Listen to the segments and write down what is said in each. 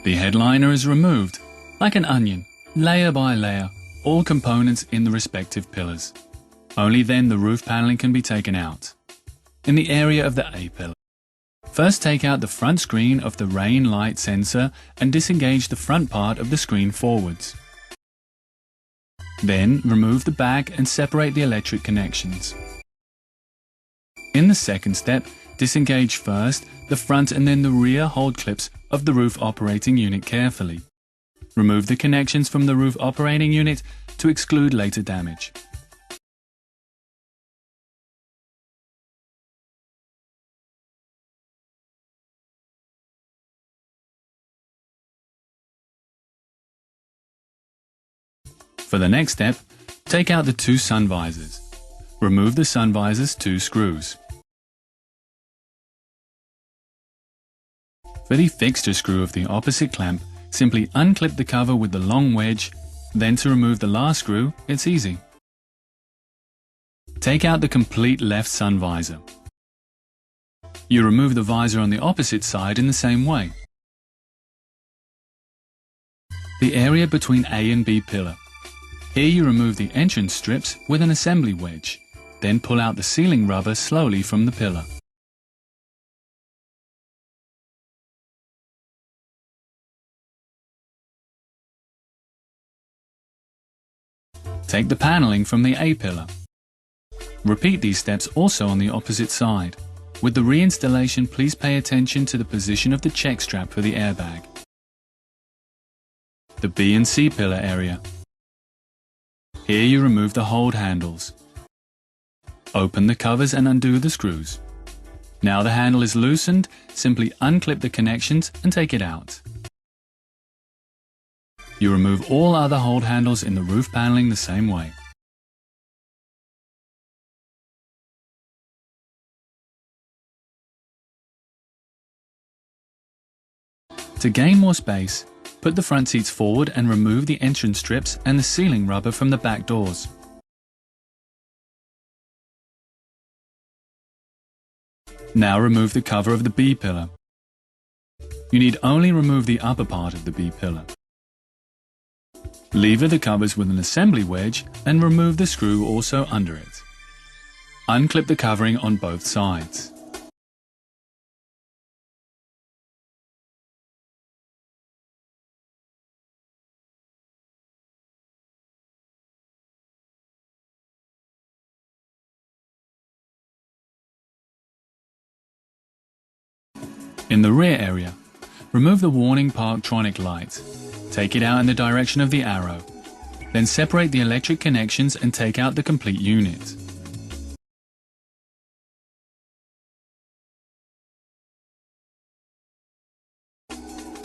The headliner is removed, like an onion, layer by layer, all components in the respective pillars. Only then the roof paneling can be taken out. In the area of the A pillar, first take out the front screen of the rain light sensor and disengage the front part of the screen forwards. Then remove the back and separate the electric connections. In the second step, disengage first the front and then the rear hold clips of the roof operating unit carefully. Remove the connections from the roof operating unit to exclude later damage. For the next step, take out the two sun visors. Remove the sun visor's two screws. For the fixture screw of the opposite clamp, simply unclip the cover with the long wedge, then to remove the last screw, it's easy. Take out the complete left sun visor. You remove the visor on the opposite side in the same way. The area between A and B pillar. Here you remove the entrance strips with an assembly wedge, then pull out the sealing rubber slowly from the pillar. Take the paneling from the A pillar. Repeat these steps also on the opposite side. With the reinstallation, please pay attention to the position of the check strap for the airbag. The B and C pillar area. Here you remove the hold handles. Open the covers and undo the screws. Now the handle is loosened, simply unclip the connections and take it out. You remove all other hold handles in the roof paneling the same way. To gain more space, put the front seats forward and remove the entrance strips and the sealing rubber from the back doors. Now remove the cover of the B pillar. You need only remove the upper part of the B pillar. Lever the covers with an assembly wedge and remove the screw also under it. Unclip the covering on both sides. In the rear area, remove the warning Parktronic light. Take it out in the direction of the arrow. Then separate the electric connections and take out the complete unit.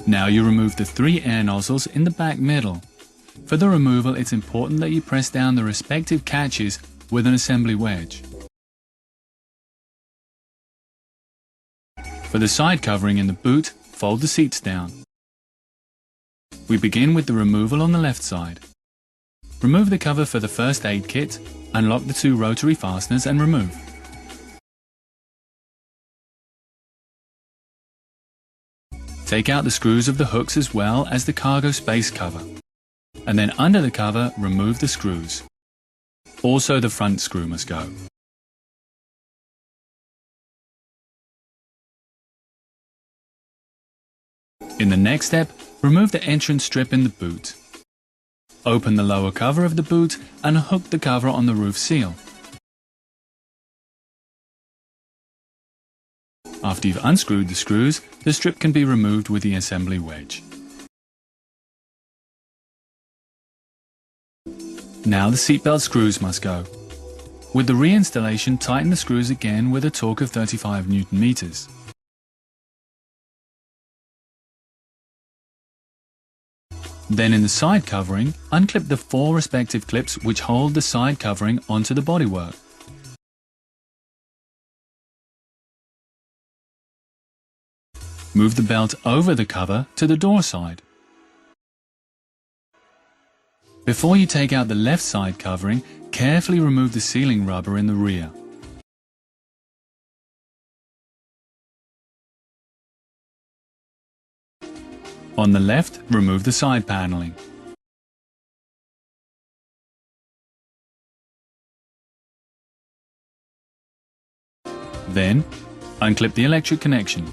Now you remove the 3 air nozzles in the back middle. For the removal, it's important that you press down the respective catches with an assembly wedge. For the side covering in the boot, fold the seats down. We begin with the removal on the left side. Remove the cover for the first aid kit, unlock the 2 rotary fasteners and remove. Take out the screws of the hooks as well as the cargo space cover. And then under the cover, remove the screws. Also the front screw must go. In the next step, remove the entrance strip in the boot. Open the lower cover of the boot and hook the cover on the roof seal. After you've unscrewed the screws, the strip can be removed with the assembly wedge. Now the seatbelt screws must go. With the reinstallation, tighten the screws again with a torque of 35 Newton meters. Then in the side covering, unclip the 4 respective clips which hold the side covering onto the bodywork. Move the belt over the cover to the door side. Before you take out the left side covering, carefully remove the sealing rubber in the rear. On the left, remove the side paneling. Then, unclip the electric connection.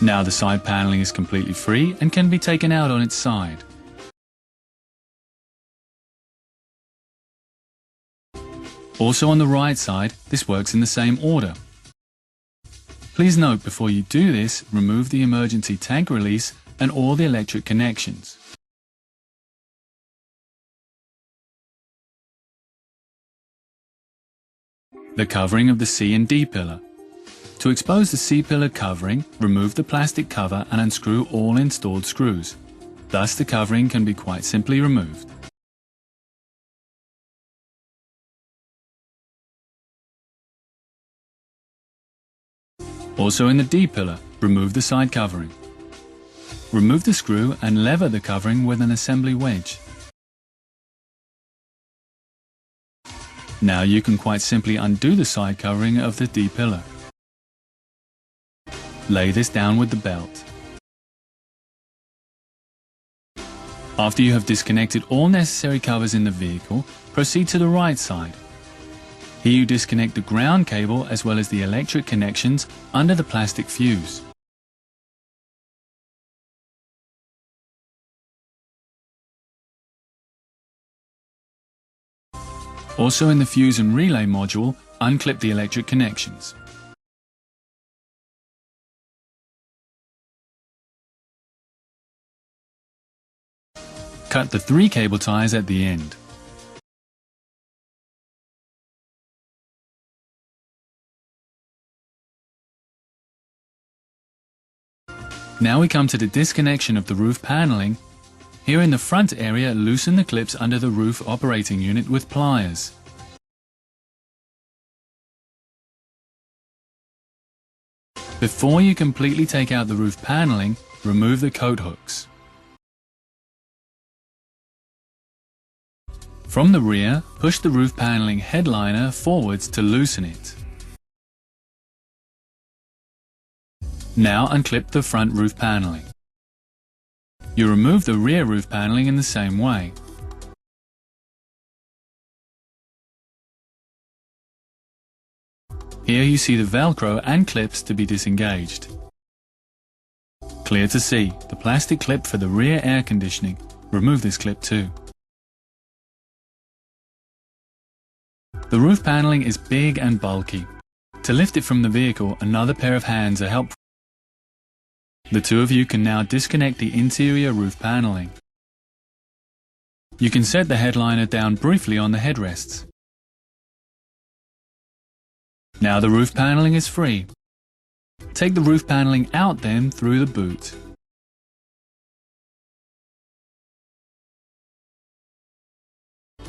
Now the side paneling is completely free and can be taken out on its side. Also on the right side, this works in the same order. Please note, before you do this, remove the emergency tank release and all the electric connections. The covering of the C and D pillar. To expose the C pillar covering, remove the plastic cover and unscrew all installed screws. Thus the covering can be quite simply removed. Also in the D pillar, remove the side covering. Remove the screw and lever the covering with an assembly wedge. Now you can quite simply undo the side covering of the D pillar. Lay this down with the belt. After you have disconnected all necessary covers in the vehicle, proceed to the right side. Here you disconnect the ground cable as well as the electric connections under the plastic fuse. Also in the fuse and relay module, unclip the electric connections. Cut the 3 cable ties at the end. Now we come to the disconnection of the roof paneling. Here in the front area, loosen the clips under the roof operating unit with pliers. Before you completely take out the roof paneling, remove the coat hooks. From the rear, push the roof paneling headliner forwards to loosen it. Now unclip the front roof paneling. You remove the rear roof paneling in the same way. Here you see the Velcro and clips to be disengaged. Clear to see the plastic clip for the rear air conditioning. Remove this clip too. The roof paneling is big and bulky. To lift it from the vehicle, another pair of hands are helpful. The two of you can now disconnect the interior roof paneling. You can set the headliner down briefly on the headrests. Now the roof paneling is free. Take the roof paneling out then through the boot.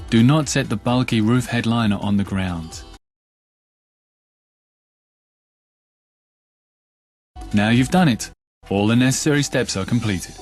Do not set the bulky roof headliner on the ground. Now you've done it. All the necessary steps are completed.